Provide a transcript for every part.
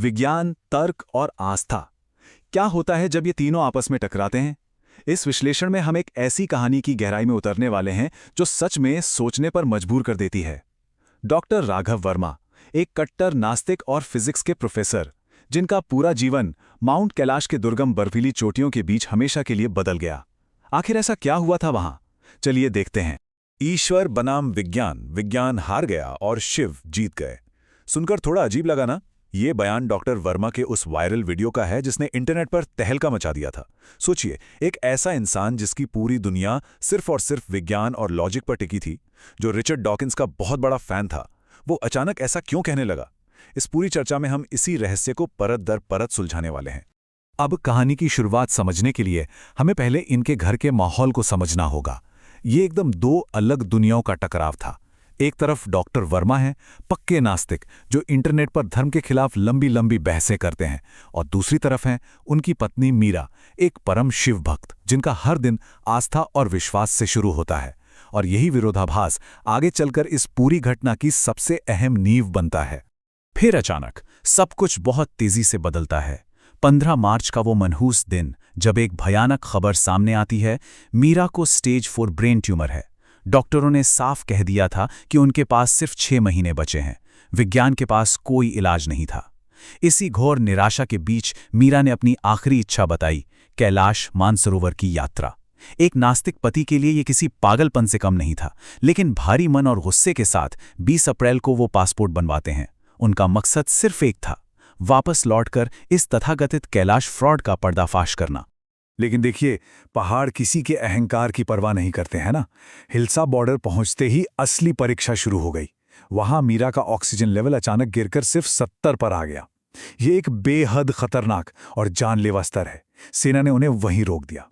विज्ञान, तर्क और आस्था। क्या होता है जब ये तीनों आपस में टकराते हैं? इस विश्लेषण में हम एक ऐसी कहानी की गहराई में उतरने वाले हैं जो सच में सोचने पर मजबूर कर देती है। डॉक्टर राघव वर्मा, एक कट्टर नास्तिक और फिजिक्स के प्रोफेसर, जिनका पूरा जीवन माउंट कैलाश के दुर्गम बर्फीली चोटियों के बीच हमेशा के लिए बदल गया। आखिर ऐसा क्या हुआ था वहां? चलिए देखते हैं। ईश्वर बनाम विज्ञान, विज्ञान हार गया और शिव जीत गए। सुनकर थोड़ा अजीब लगा ना? ये बयान डॉक्टर वर्मा के उस वायरल वीडियो का है जिसने इंटरनेट पर तहलका मचा दिया था। सोचिए, एक ऐसा इंसान जिसकी पूरी दुनिया सिर्फ और सिर्फ विज्ञान और लॉजिक पर टिकी थी, जो रिचर्ड डॉकिंस का बहुत बड़ा फैन था, वो अचानक ऐसा क्यों कहने लगा? इस पूरी चर्चा में हम इसी रहस्य को परत दर परत सुलझाने वाले हैं। अब कहानी की शुरुआत समझने के लिए हमें पहले इनके घर के माहौल को समझना होगा। ये एकदम दो अलग दुनियाओं का टकराव था। एक तरफ डॉक्टर वर्मा हैं, पक्के नास्तिक जो इंटरनेट पर धर्म के खिलाफ लंबी लंबी बहसें करते हैं, और दूसरी तरफ हैं उनकी पत्नी मीरा, एक परम शिव भक्त जिनका हर दिन आस्था और विश्वास से शुरू होता है। और यही विरोधाभास आगे चलकर इस पूरी घटना की सबसे अहम नींव बनता है। फिर अचानक सब कुछ बहुत तेजी से बदलता है। 15 मार्च का वो मनहूस दिन जब एक भयानक खबर सामने आती है, मीरा को स्टेज 4 ब्रेन ट्यूमर है। डॉक्टरों ने साफ कह दिया था कि उनके पास सिर्फ 6 महीने बचे हैं। विज्ञान के पास कोई इलाज नहीं था। इसी घोर निराशा के बीच मीरा ने अपनी आखिरी इच्छा बताई, कैलाश मानसरोवर की यात्रा। एक नास्तिक पति के लिए ये किसी पागलपन से कम नहीं था, लेकिन भारी मन और गुस्से के साथ 20 अप्रैल को वो पासपोर्ट बनवाते हैं। उनका मकसद सिर्फ एक था, वापस लौटकर इस तथाकथित कैलाश फ्रॉड का पर्दाफाश करना। लेकिन देखिए, पहाड़ किसी के अहंकार की परवाह नहीं करते हैं ना। हिल्सा बॉर्डर पहुंचते ही असली परीक्षा शुरू हो गई। वहां मीरा का ऑक्सीजन लेवल अचानक गिरकर सिर्फ 70 पर आ गया। ये एक बेहद खतरनाक और जानलेवा स्तर है। सेना ने उन्हें वहीं रोक दिया।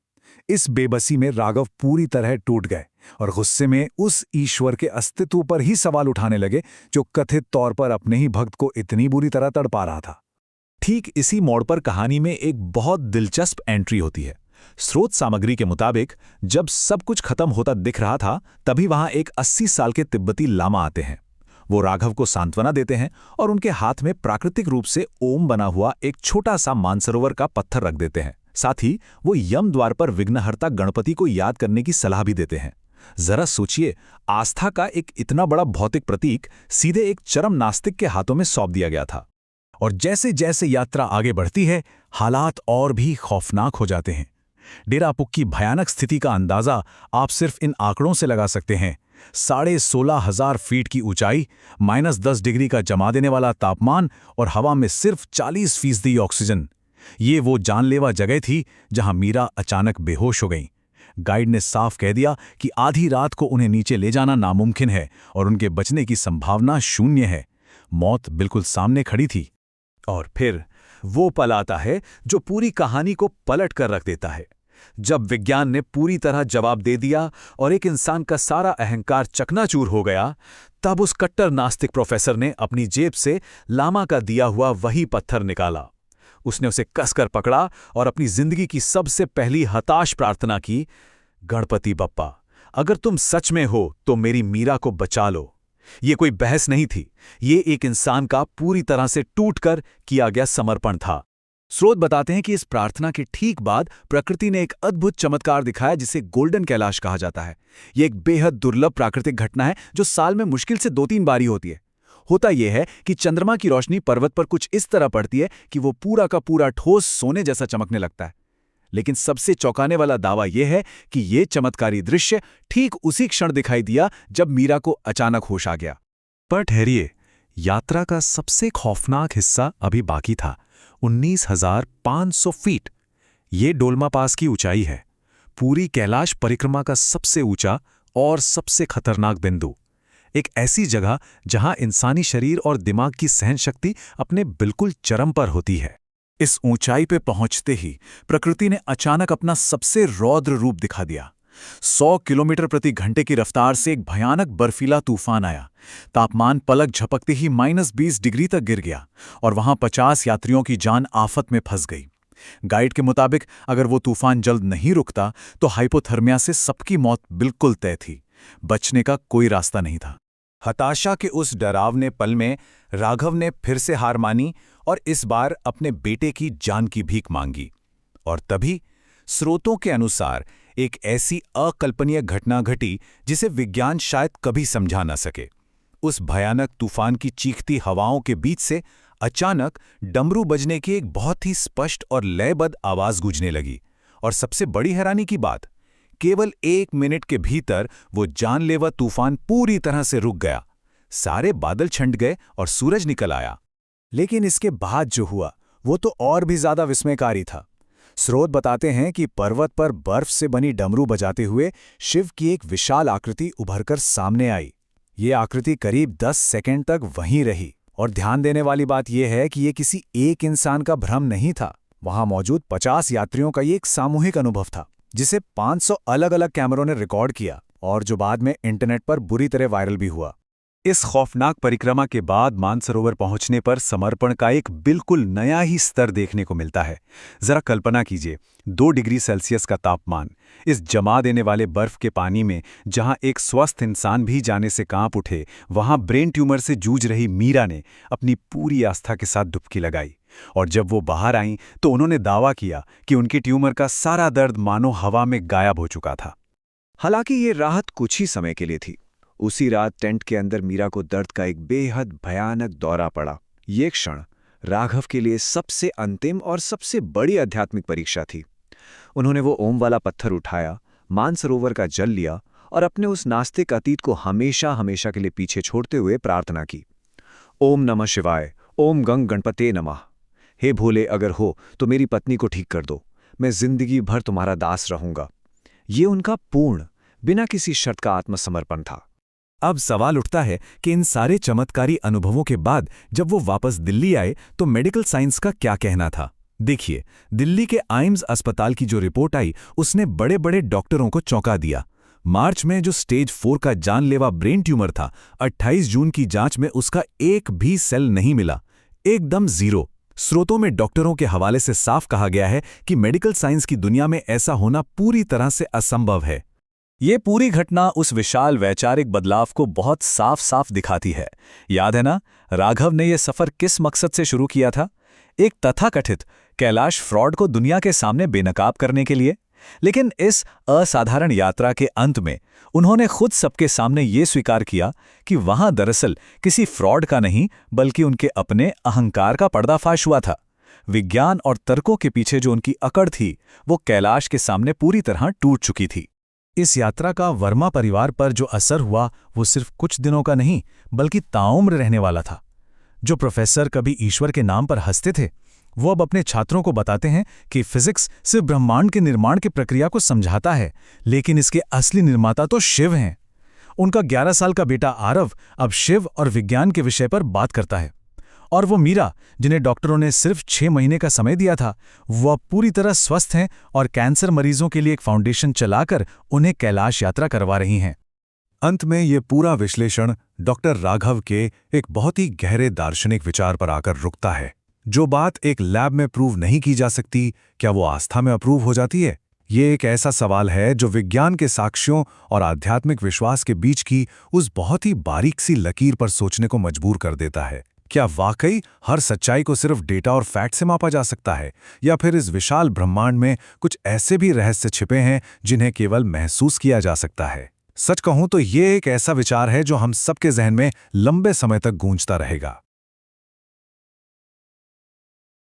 इस बेबसी में राघव पूरी तरह टूट गए और गुस्से में उस ईश्वर के अस्तित्व पर ही सवाल उठाने लगे जो कथित तौर पर अपने ही भक्त को इतनी बुरी तरह तड़पा रहा था। ठीक इसी मोड़ पर कहानी में एक बहुत दिलचस्प एंट्री होती है। स्रोत सामग्री के मुताबिक जब सब कुछ खत्म होता दिख रहा था, तभी वहां एक 80 साल के तिब्बती लामा आते हैं। वो राघव को सांत्वना देते हैं और उनके हाथ में प्राकृतिक रूप से ओम बना हुआ एक छोटा सा मानसरोवर का पत्थर रख देते हैं। साथ ही वो यम द्वार पर विघ्नहर्ता गणपति को याद करने की सलाह भी देते हैं। जरा सोचिए, आस्था का एक इतना बड़ा भौतिक प्रतीक सीधे एक चरम नास्तिक के हाथों में सौंप दिया गया था। और जैसे जैसे यात्रा आगे बढ़ती है, हालात और भी खौफनाक हो जाते हैं। डेरा पुक की भयानक स्थिति का अंदाजा आप सिर्फ इन आंकड़ों से लगा सकते हैं। 16,500 फीट की ऊंचाई, -10 डिग्री का जमा देने वाला तापमान और हवा में सिर्फ 40% ऑक्सीजन। ये वो जानलेवा जगह थी जहां मीरा अचानक बेहोश हो गईं। गाइड ने साफ कह दिया कि आधी रात को उन्हें नीचे ले जाना नामुमकिन है और उनके बचने की संभावना शून्य है। मौत बिल्कुल सामने खड़ी थी। और फिर वो पल आता है जो पूरी कहानी को पलट कर रख देता है। जब विज्ञान ने पूरी तरह जवाब दे दिया और एक इंसान का सारा अहंकार चकनाचूर हो गया, तब उस कट्टर नास्तिक प्रोफेसर ने अपनी जेब से लामा का दिया हुआ वही पत्थर निकाला। उसने उसे कसकर पकड़ा और अपनी जिंदगी की सबसे पहली हताश प्रार्थना की, गणपति बप्पा, अगर तुम सच में हो तो मेरी मीरा को बचा लो। ये कोई बहस नहीं थी, ये एक इंसान का पूरी तरह से टूटकर किया गया समर्पण था। स्रोत बताते हैं कि इस प्रार्थना के ठीक बाद प्रकृति ने एक अद्भुत चमत्कार दिखाया जिसे गोल्डन कैलाश कहा जाता है। यह एक बेहद दुर्लभ प्राकृतिक घटना है जो साल में मुश्किल से 2-3 बार ही होती है। होता यह है कि चंद्रमा की रोशनी पर्वत पर कुछ इस तरह पड़ती है कि वो पूरा का पूरा ठोस सोने जैसा चमकने लगता है। लेकिन सबसे चौंकाने वाला दावा यह है कि यह चमत्कारी दृश्य ठीक उसी क्षण दिखाई दिया जब मीरा को अचानक होश आ गया। पर ठहरिए, यात्रा का सबसे खौफनाक हिस्सा अभी बाकी था। 19,500 फीट, ये डोलमा पास की ऊंचाई है, पूरी कैलाश परिक्रमा का सबसे ऊंचा और सबसे खतरनाक बिंदु। एक ऐसी जगह जहां इंसानी शरीर और दिमाग की सहनशक्ति अपने बिल्कुल चरम पर होती है। इस ऊंचाई पे पहुंचते ही प्रकृति ने अचानक अपना सबसे रौद्र रूप दिखा दिया। 100 किलोमीटर प्रति घंटे की रफ्तार से एक भयानक बर्फीला तूफान आया। तापमान पलक झपकते ही -20 डिग्री तक गिर गया और वहां 50 यात्रियों की जान आफत में फंस गई। गाइड के मुताबिक अगर वो तूफान जल्द नहीं रुकता तो हाइपोथर्मिया से सबकी मौत बिल्कुल तय थी। बचने का कोई रास्ता नहीं था। हताशा के उस डरावने पल में राघव ने फिर से हार मानी और इस बार अपने बेटे की जान की भीख मांगी। और तभी स्रोतों के अनुसार एक ऐसी अकल्पनीय घटना घटी जिसे विज्ञान शायद कभी समझा न सके। उस भयानक तूफान की चीखती हवाओं के बीच से अचानक डमरू बजने की एक बहुत ही स्पष्ट और लयबद्ध आवाज गूंजने लगी। और सबसे बड़ी हैरानी की बात, केवल 1 मिनट के भीतर वो जानलेवा तूफान पूरी तरह से रुक गया। सारे बादल छंट गए और सूरज निकल आया। लेकिन इसके बाद जो हुआ वो तो और भी ज्यादा विस्मयकारी था। स्रोत बताते हैं कि पर्वत पर बर्फ से बनी डमरू बजाते हुए शिव की एक विशाल आकृति उभरकर सामने आई। ये आकृति करीब 10 सेकंड तक वहीं रही। और ध्यान देने वाली बात यह है कि ये किसी एक इंसान का भ्रम नहीं था। वहां मौजूद 50 यात्रियों का ये एक सामूहिक अनुभव था, जिसे 500 अलग-अलग कैमरों ने रिकॉर्ड किया और जो बाद में इंटरनेट पर बुरी तरह वायरल भी हुआ। इस खौफनाक परिक्रमा के बाद मानसरोवर पहुंचने पर समर्पण का एक बिल्कुल नया ही स्तर देखने को मिलता है। जरा कल्पना कीजिए, 2 डिग्री सेल्सियस का तापमान, इस जमा देने वाले बर्फ के पानी में जहां एक स्वस्थ इंसान भी जाने से कांप उठे, वहां ब्रेन ट्यूमर से जूझ रही मीरा ने अपनी पूरी आस्था के साथ डुबकी लगाई। और जब वो बाहर आईं तो उन्होंने दावा किया कि उनकी ट्यूमर का सारा दर्द मानो हवा में गायब हो चुका था। हालांकि ये राहत कुछ ही समय के लिए थी। उसी रात टेंट के अंदर मीरा को दर्द का एक बेहद भयानक दौरा पड़ा। ये क्षण राघव के लिए सबसे अंतिम और सबसे बड़ी आध्यात्मिक परीक्षा थी। उन्होंने वो ओम वाला पत्थर उठाया, मानसरोवर का जल लिया और अपने उस नास्तिक अतीत को हमेशा हमेशा के लिए पीछे छोड़ते हुए प्रार्थना की। ओम नमः शिवाय, ओम गंग गणपते नमः। हे भोले, अगर हो तो मेरी पत्नी को ठीक कर दो, मैं जिंदगी भर तुम्हारा दास रहूंगा। ये उनका पूर्ण, बिना किसी शर्त का आत्मसमर्पण था। अब सवाल उठता है कि इन सारे चमत्कारी अनुभवों के बाद जब वो वापस दिल्ली आए तो मेडिकल साइंस का क्या कहना था। देखिए, दिल्ली के आइम्स अस्पताल की जो रिपोर्ट आई उसने बड़े बड़े डॉक्टरों को चौंका दिया। मार्च में जो स्टेज 4 का जानलेवा ब्रेन ट्यूमर था, 28 जून की जांच में उसका एक भी सेल नहीं मिला, एकदम जीरो। स्रोतों में डॉक्टरों के हवाले से साफ कहा गया है कि मेडिकल साइंस की दुनिया में ऐसा होना पूरी तरह से असंभव है। ये पूरी घटना उस विशाल वैचारिक बदलाव को बहुत साफ साफ दिखाती है। याद है ना, राघव ने यह सफर किस मकसद से शुरू किया था? एक तथाकथित कैलाश फ्रॉड को दुनिया के सामने बेनकाब करने के लिए। लेकिन इस असाधारण यात्रा के अंत में उन्होंने खुद सबके सामने ये स्वीकार किया कि वहां दरअसल किसी फ्रॉड का नहीं बल्कि उनके अपने अहंकार का पर्दाफाश हुआ था। विज्ञान और तर्कों के पीछे जो उनकी अकड़ थी वो कैलाश के सामने पूरी तरह टूट चुकी थी। इस यात्रा का वर्मा परिवार पर जो असर हुआ वो सिर्फ कुछ दिनों का नहीं बल्कि ताउम्र रहने वाला था। जो प्रोफेसर कभी ईश्वर के नाम पर हंसते थे, वो अब अपने छात्रों को बताते हैं कि फिजिक्स सिर्फ ब्रह्मांड के निर्माण की प्रक्रिया को समझाता है, लेकिन इसके असली निर्माता तो शिव हैं। उनका 11 साल का बेटा आरव अब शिव और विज्ञान के विषय पर बात करता है। और वो मीरा, जिन्हें डॉक्टरों ने सिर्फ 6 महीने का समय दिया था, वो अब पूरी तरह स्वस्थ हैं और कैंसर मरीजों के लिए एक फाउंडेशन चलाकर उन्हें कैलाश यात्रा करवा रही हैं। अंत में ये पूरा विश्लेषण डॉक्टर राघव के एक बहुत ही गहरे दार्शनिक विचार पर आकर रुकता है। जो बात एक लैब में प्रूव नहीं की जा सकती, क्या वो आस्था में अप्रूव हो जाती है? ये एक ऐसा सवाल है जो विज्ञान के साक्ष्यों और आध्यात्मिक विश्वास के बीच की उस बहुत ही बारीक सी लकीर पर सोचने को मजबूर कर देता है। क्या वाकई हर सच्चाई को सिर्फ डेटा और फैक्ट से मापा जा सकता है, या फिर इस विशाल ब्रह्मांड में कुछ ऐसे भी रहस्य छिपे हैं जिन्हें केवल महसूस किया जा सकता है? सच कहूं तो ये एक ऐसा विचार है जो हम सबके जहन में लंबे समय तक गूंजता रहेगा।